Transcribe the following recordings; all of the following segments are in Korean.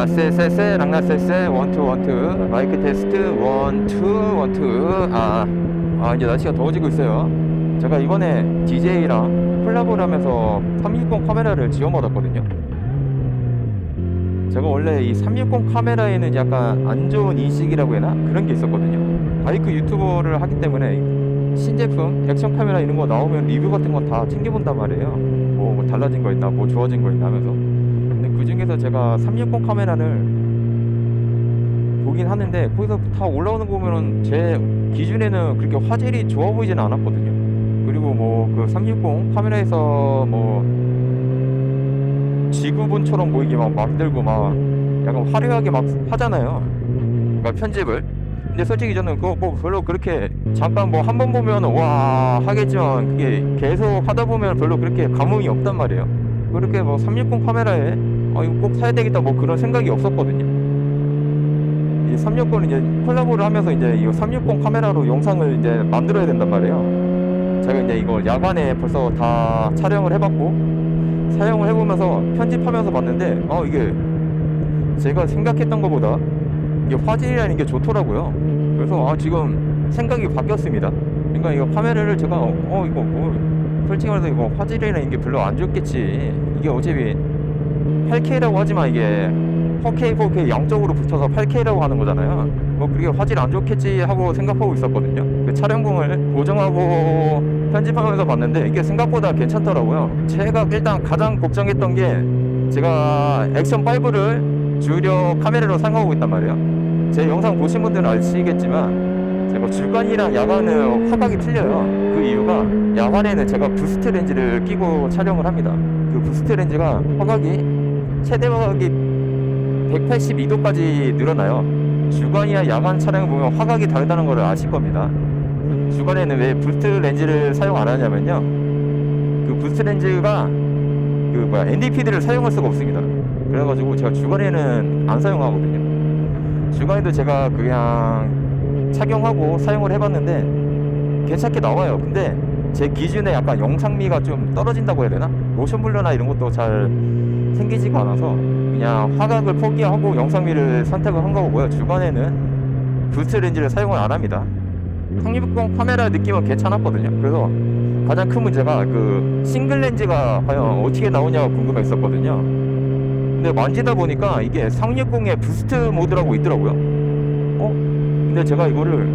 쎄쎄쎄 랑나 쎄쎄 원투 원투 마이크 테스트 원투 원투. 이제 날씨가 더워지고 있어요. 제가 이번에 DJ랑 콜라보를 하면서 360 카메라를 지원받았거든요. 제가 원래 이 360 카메라에는 약간 안 좋은 인식이라고 해나? 그런 게 있었거든요. 바이크 유튜버를 하기 때문에 신제품, 액션 카메라 이런 거 나오면 리뷰 같은 건 다 챙겨본단 말이에요. 뭐 달라진 거 있나, 뭐 좋아진 거 있나 하면서. 근데 그 중에서 제가 360 카메라를 보긴 하는데 거기서 다 올라오는 거 보면은 제 기준에는 그렇게 화질이 좋아 보이지는 않았거든요. 그리고 뭐 그 360 카메라에서 뭐 지구본처럼 보이게 막 만들고 막 약간 화려하게 막 하잖아요. 그러니까 편집을. 근데 솔직히 저는 그거 뭐 별로 그렇게 잠깐 뭐 한 번 보면 와 하겠지만 그게 계속 하다 보면 별로 그렇게 감흥이 없단 말이에요. 그렇게 뭐 360 카메라에 이거 꼭 사야 되겠다 뭐 그런 생각이 없었거든요. 이 360은 이제 콜라보를 하면서 이제 이 360 카메라로 영상을 이제 만들어야 된단 말이에요. 제가 이제 이거 야간에 벌써 다 촬영을 해봤고 사용을 해보면서 편집하면서 봤는데 이게 제가 생각했던 것보다 이게 화질이라는 게 좋더라고요. 그래서 지금 생각이 바뀌었습니다. 그러니까 이거 카메라를 제가 이거 뭐 솔직히 말해서 이거 화질이라는 게 별로 안 좋겠지. 이게 어차피 8K라고 하지만 이게 4K 양쪽으로 붙여서 8K라고 하는 거잖아요. 뭐 그게 화질 안 좋겠지 하고 생각하고 있었거든요. 그 촬영봉을 고정하고 편집하면서 봤는데 이게 생각보다 괜찮더라고요. 제가 일단 가장 걱정했던 게 제가 액션5를 주력 카메라로 사용하고 있단 말이에요. 제 영상 보신 분들은 아시겠지만 제가 주간이랑 야간은 화각이 틀려요. 그 이유가 야간에는 제가 부스트 렌즈를 끼고 촬영을 합니다. 그 부스트 렌즈가 화각이 최대 화각이 182도까지 늘어나요. 주간이나 야간 촬영을 보면 화각이 다르다는 걸 아실 겁니다. 주간에는 왜 부스트 렌즈를 사용 안 하냐면요, 그 부스트 렌즈가 NDPD를 사용할 수가 없습니다. 그래가지고 제가 주간에는 안 사용하거든요. 주간에도 제가 그냥 착용하고 사용을 해봤는데 괜찮게 나와요. 근데 제 기준에 약간 영상미가 좀 떨어진다고 해야 되나? 모션 블러나 이런 것도 잘 생기지가 않아서 그냥 화각을 포기하고 영상미를 선택을 한 거고요. 주간에는 부스트 렌즈를 사용을 안 합니다. 360 카메라 느낌은 괜찮았거든요. 그래서 가장 큰 문제가 그 싱글 렌즈가 과연 어떻게 나오냐가 궁금했었거든요. 근데 만지다 보니까 이게 360에 부스트 모드라고 있더라고요. 근데 제가 이거를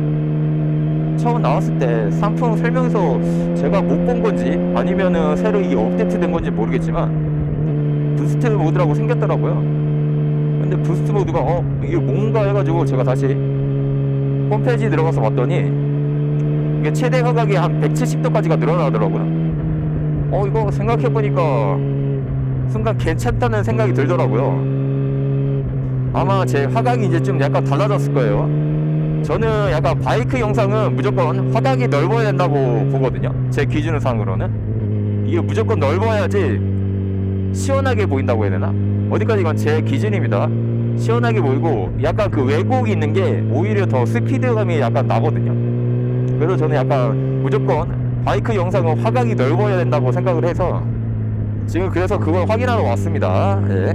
처음 나왔을 때 상품 설명서 제가 못 본 건지 아니면은 새로 이게 업데이트 된 건지 모르겠지만 부스트 모드라고 생겼더라고요. 근데 부스트 모드가 이게 뭔가 해가지고 제가 다시 홈페이지 들어가서 봤더니 이게 최대 화각이 한 170도까지가 늘어나더라고요. 이거 생각해보니까 순간 괜찮다는 생각이 들더라고요. 아마 제 화각이 이제 좀 약간 달라졌을 거예요. 저는 약간 바이크 영상은 무조건 화각이 넓어야 된다고 보거든요. 제 기준상으로는 이게 무조건 넓어야지 시원하게 보인다고 해야 되나? 어디까지 이건 제 기준입니다. 시원하게 보이고 약간 그 왜곡이 있는 게 오히려 더 스피드감이 약간 나거든요. 그래서 저는 약간 무조건 바이크 영상은 화각이 넓어야 된다고 생각을 해서 지금 그래서 그걸 확인하러 왔습니다. 예.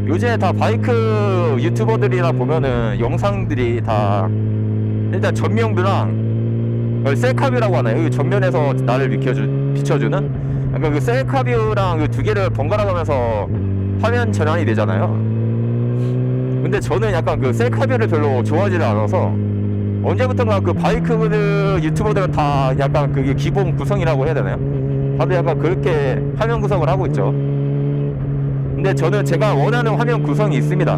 요즘에 다 바이크 유튜버들이나 보면은 영상들이 다 일단 전면부랑 셀카뷰라고 하나요? 전면에서 나를 비춰주는? 그러니까 그 셀카뷰랑 그 두 개를 번갈아 가면서 화면 전환이 되잖아요. 근데 저는 약간 그 셀카뷰를 별로 좋아하지를 않아서 언제부턴가 그 바이크 유튜버들은 다 약간 그게 기본 구성이라고 해야 되나요? 다들 약간 그렇게 화면 구성을 하고 있죠. 근데 저는 제가 원하는 화면 구성이 있습니다.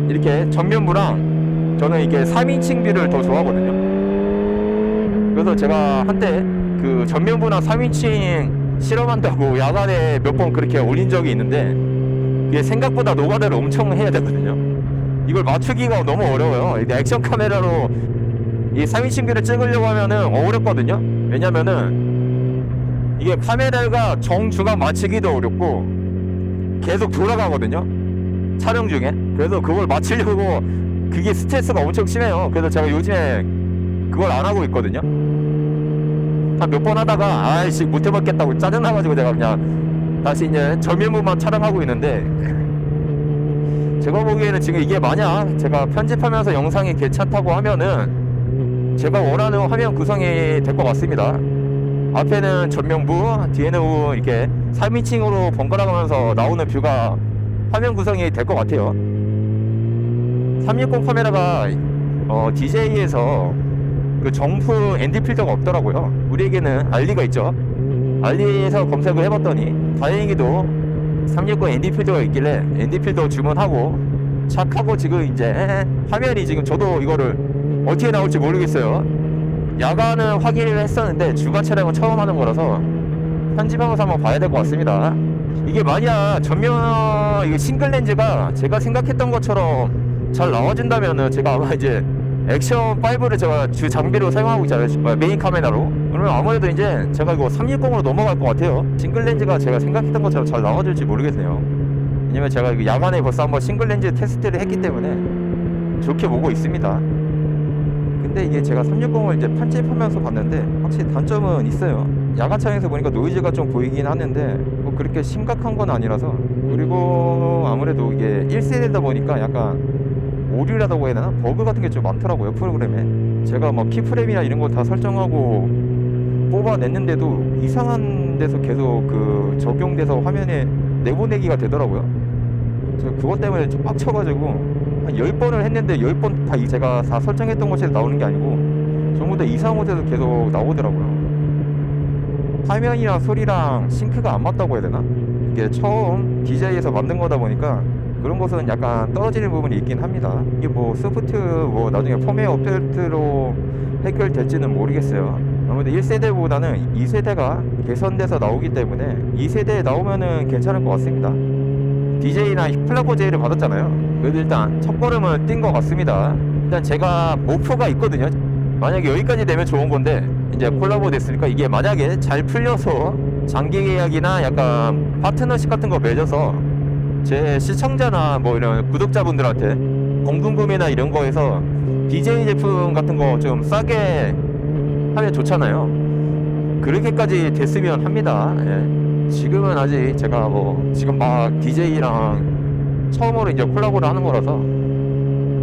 이렇게 전면부랑 저는 이게 3인칭 뷰를 더 좋아하거든요. 그래서 제가 한때 그 전면부나 3인칭 실험한다고 야간에 몇 번 그렇게 올린 적이 있는데 이게 생각보다 노가다를 엄청 해야 되거든요. 이걸 맞추기가 너무 어려워요. 액션 카메라로 이 3인칭 뷰를 찍으려고 하면은 어렵거든요. 왜냐면은 이게 카메라가 정주간 맞추기도 어렵고 계속 돌아가거든요, 촬영 중에. 그래서 그걸 맞추려고 그게 스트레스가 엄청 심해요. 그래서 제가 요즘에 그걸 안 하고 있거든요. 한 몇 번 하다가 아이씨 못 해먹겠다고 짜증나가지고 제가 그냥 다시 이제 전면부만 촬영하고 있는데 제가 보기에는 지금 이게 만약 제가 편집하면서 영상이 괜찮다고 하면은 제가 원하는 화면 구성이 될 것 같습니다. 앞에는 전면부, 뒤에는 이렇게 3인칭으로 번갈아 가면서 나오는 뷰가 화면 구성이 될 것 같아요. 360 카메라가 DJI에서 그 정품 ND 필터가 없더라고요. 우리에게는 알리가 있죠. 알리에서 검색을 해봤더니 다행히도 360 ND 필터가 있길래 ND 필터 주문하고 착하고 지금 이제 화면이 지금 저도 이거를 어떻게 나올지 모르겠어요. 야간은 확인을 했었는데 주간 촬영은 처음 하는 거라서 편집하면서 한번 봐야 될 것 같습니다. 이게 만약 전면 이거 싱글 렌즈가 제가 생각했던 것처럼 잘 나와준다면은 제가 아마 이제 액션 5를 제가 주 장비로 사용하고 있잖아요. 메인 카메라로. 그러면 아무래도 이제 제가 이거 360으로 넘어갈 것 같아요. 싱글 렌즈가 제가 생각했던 것처럼 잘 나와줄지 모르겠네요. 왜냐면 제가 이거 야간에 벌써 한번 싱글 렌즈 테스트를 했기 때문에 좋게 보고 있습니다. 근데 이게 제가 360을 이제 편집하면서 봤는데 확실히 단점은 있어요. 야간 촬영에서 보니까 노이즈가 좀 보이긴 하는데 뭐 그렇게 심각한 건 아니라서, 그리고 아무래도 이게 1세대다 보니까 약간 오류라고 해야 되나? 버그 같은 게 좀 많더라고요, 프로그램에. 제가 막 키프레임이나 이런 거 다 설정하고 뽑아냈는데도 이상한 데서 계속 그 적용돼서 화면에 내보내기가 되더라고요. 저 그것 때문에 좀 빡쳐가지고 한 10번을 했는데 10번 다 제가 다 설정했던 곳에서 나오는 게 아니고 전부 다 이상한 곳에서 계속 나오더라고요. 화면이랑 소리랑 싱크가 안 맞다고 해야 되나? 이게 처음 DJI에서 만든 거다 보니까 그런 것은 약간 떨어지는 부분이 있긴 합니다. 이게 뭐 소프트 뭐 나중에 펌웨어 업데이트로 해결될지는 모르겠어요. 아무래도 1세대보다는 2세대가 개선돼서 나오기 때문에 2세대에 나오면은 괜찮을 것 같습니다. DJ나 플라보 제이를 받았잖아요. 그래도 일단 첫걸음을 뛴 것 같습니다. 일단 제가 목표가 있거든요. 만약에 여기까지 되면 좋은 건데 이제 콜라보 됐으니까 이게 만약에 잘 풀려서 장기 계약이나 약간 파트너십 같은 거 맺어서 제 시청자나 뭐 이런 구독자분들한테 공동구매나 이런 거에서 DJ 제품 같은 거 좀 싸게 하면 좋잖아요. 그렇게까지 됐으면 합니다. 예. 지금은 아직 제가 뭐 지금 막 DJ랑 처음으로 이제 콜라보를 하는 거라서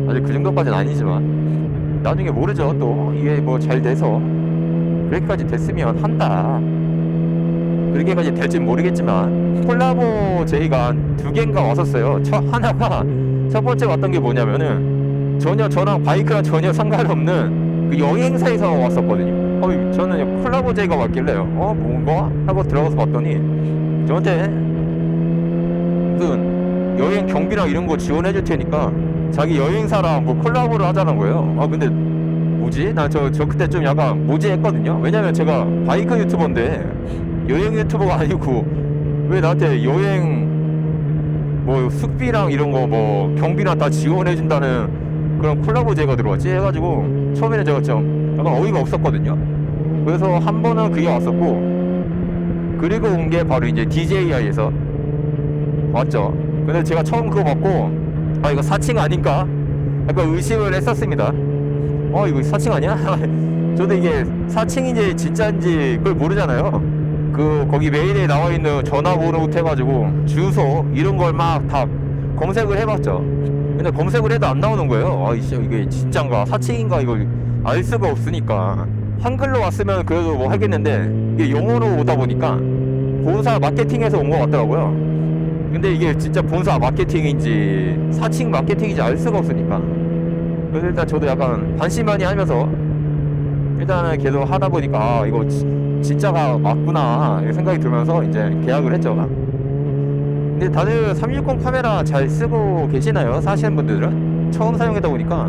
아직 그 정도까지는 아니지만 나중에 모르죠. 또 이게 뭐 잘 돼서 그렇게까지 됐으면 한다. 그렇게까지 될진 모르겠지만 콜라보 제의가 2개인가 왔었어요. 하나가 첫 번째 왔던 게 뭐냐면은 전혀 저랑 바이크랑 전혀 상관없는 그 여행사에서 왔었거든요. 저는 콜라보 제의가 왔길래 뭔가? 하고 들어가서 봤더니 저한테 무슨 여행 경비랑 이런 거 지원해 줄 테니까 자기 여행사랑 뭐 콜라보를 하자는 거예요. 근데 뭐지? 나 저 그때 좀 약간 모지했거든요. 왜냐면 제가 바이크 유튜버인데 여행 유튜버가 아니고 왜 나한테 여행 뭐 숙비랑 이런 거 뭐 경비랑 다 지원해 준다는 그런 콜라보 제의가 들어왔지 해가지고 처음에는 제가 좀 약간 어이가 없었거든요. 그래서 한 번은 그게 왔었고, 그리고 온 게 바로 이제 DJI에서 왔죠. 근데 제가 처음 그거 받고 이거 사칭 아닌가? 약간 의심을 했었습니다. 이거 사칭 아니야? 저도 이게 사칭인지 진짜인지 그걸 모르잖아요. 거기 메일에 나와 있는 전화번호부터 해가지고 주소 이런 걸 막 다 검색을 해봤죠. 근데 검색을 해도 안 나오는 거예요. 이게 진짠가 사칭인가 이걸 알 수가 없으니까. 한글로 왔으면 그래도 뭐 하겠는데 이게 영어로 오다 보니까 본사 마케팅에서 온 것 같더라고요. 근데 이게 진짜 본사 마케팅인지 사칭 마케팅인지 알 수가 없으니까. 그래서 일단 저도 약간 반신반의하면서 일단은 계속 하다 보니까 이거 진짜가 맞구나 생각이 들면서 이제 계약을 했죠. 근데 다들 360 카메라 잘 쓰고 계시나요? 사시는 분들은? 처음 사용하다 보니까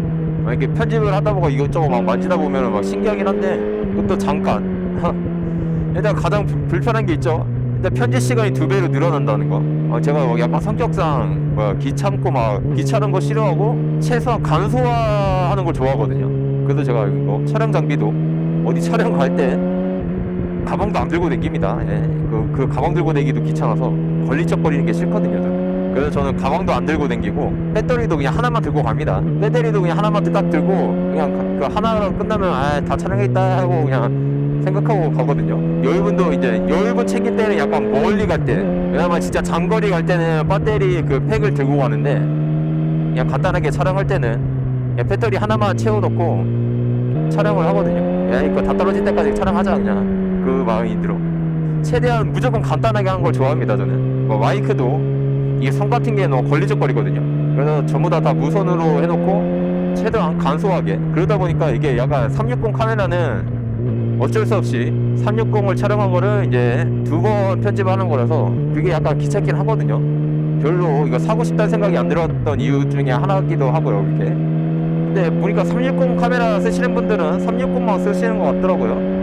이렇게 편집을 하다 보고 이것저것 막 만지다 보면 막 신기하긴 한데 그것도 잠깐 일단 가장 불편한 게 있죠. 일단 편집 시간이 2배로 늘어난다는 거. 제가 약간 성격상 귀찮고 막 귀찮은 거 싫어하고 최소한 간소화하는 걸 좋아하거든요. 그래서 제가 이거 촬영 장비도 어디 촬영 갈 때 가방도 안 들고 다닙니다. 예. 그 가방 들고 다니기도 귀찮아서 걸리적거리는 게 싫거든요, 저는. 그래서 저는 가방도 안 들고 다니고 배터리도 그냥 하나만 들고 갑니다. 배터리도 그냥 하나만 딱 들고 그냥 그 하나로 끝나면 다 촬영했다 하고 그냥 생각하고 가거든요. 여유분도 이제 여유분 챙길 때는 약간 멀리 갈 때, 왜냐면 진짜 장거리 갈 때는 배터리 그 팩을 들고 가는데 그냥 간단하게 촬영할 때는 그냥 배터리 하나만 채워놓고 촬영을 하거든요. 야, 이거 다 떨어질 때까지 촬영하자, 그냥 그 마음이 들어. 최대한 무조건 간단하게 하는 걸 좋아합니다. 저는 뭐 마이크도 이게 선 같은 게 너무 걸리적거리거든요. 그래서 전부 다 무선으로 해놓고 최대한 간소하게. 그러다 보니까 이게 약간 360 카메라는 어쩔 수 없이 360을 촬영한 거를 이제 2번 편집하는 거라서 그게 약간 귀찮긴 하거든요. 별로 이거 사고 싶다는 생각이 안 들었던 이유 중에 하나기도 하고요, 이렇게. 근데 보니까 360 카메라 쓰시는 분들은 360만 쓰시는 것 같더라고요.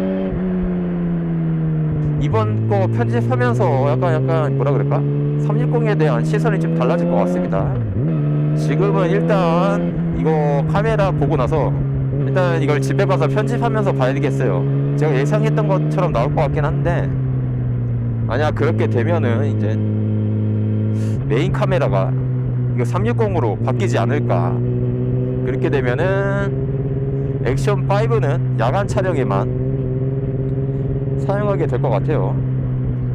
이번 거 편집하면서 약간 뭐라 그럴까? 360에 대한 시선이 좀 달라질 것 같습니다. 지금은 일단 이거 카메라 보고 나서 일단 이걸 집에 가서 편집하면서 봐야 되겠어요. 제가 예상했던 것처럼 나올 것 같긴 한데, 만약 그렇게 되면은 이제 메인 카메라가 이거 360으로 바뀌지 않을까. 그렇게 되면은 액션 5는 야간 촬영에만 사용하게 될 것 같아요.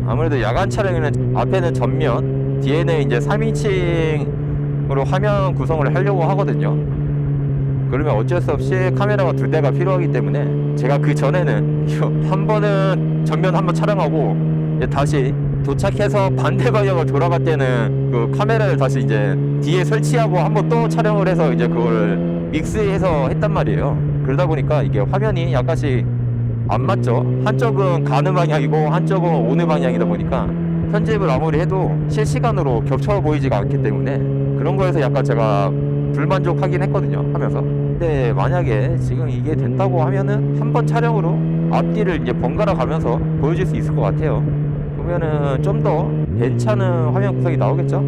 아무래도 야간 촬영에는 앞에는 전면, 뒤에는 이제 3인칭으로 화면 구성을 하려고 하거든요. 그러면 어쩔 수 없이 카메라가 2대가 필요하기 때문에 제가 그 전에는 한 번은 전면 한번 촬영하고 이제 다시 도착해서 반대 방향을 돌아갈 때는 그 카메라를 다시 이제 뒤에 설치하고 한번 또 촬영을 해서 이제 그걸 믹스해서 했단 말이에요. 그러다 보니까 이게 화면이 약간씩 안 맞죠. 한쪽은 가는 방향이고 한쪽은 오는 방향이다 보니까 편집을 아무리 해도 실시간으로 겹쳐 보이지가 않기 때문에 그런 거에서 약간 제가 불만족하긴 했거든요, 하면서. 근데 만약에 지금 이게 된다고 하면은 한 번 촬영으로 앞뒤를 이제 번갈아 가면서 보여줄 수 있을 것 같아요. 그러면은 좀 더 괜찮은 화면 구성이 나오겠죠.